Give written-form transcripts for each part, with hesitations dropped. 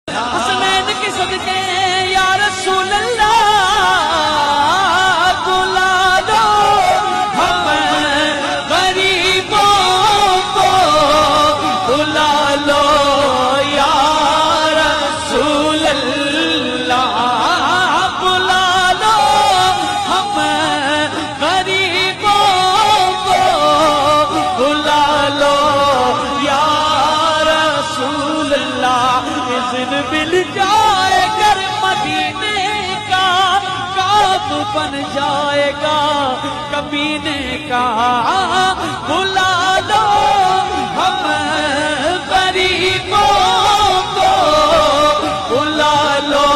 حسنین کے صدقے یا رسول اللہ بلا دو ہم غریبوں کو، بلا لو یا رسول اللہ، بلا لو ہم غریبوں کو، بلا لو یا رسول اللہ۔ اذن مل جائے گر مدینے کا، کعب بن جائے گا کمینے کا، بلا لو ہم غریبوں کو، بلا لو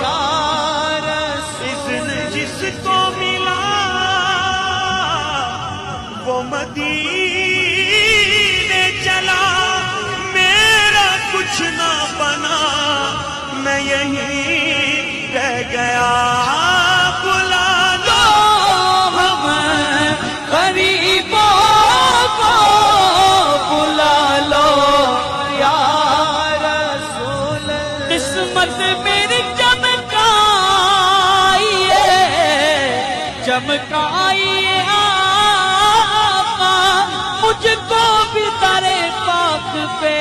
یا رسول۔ اذن جس کو ملا وہ مدینے چلا، میرا کچھ نہ بنا میں یہیں رہ گیا، بلا لو ہم غریبوں کو، بلا لو یا رسول اللہ۔ قسمت میری چمکائیے آقا، مجھ کو بھی در پاک پہ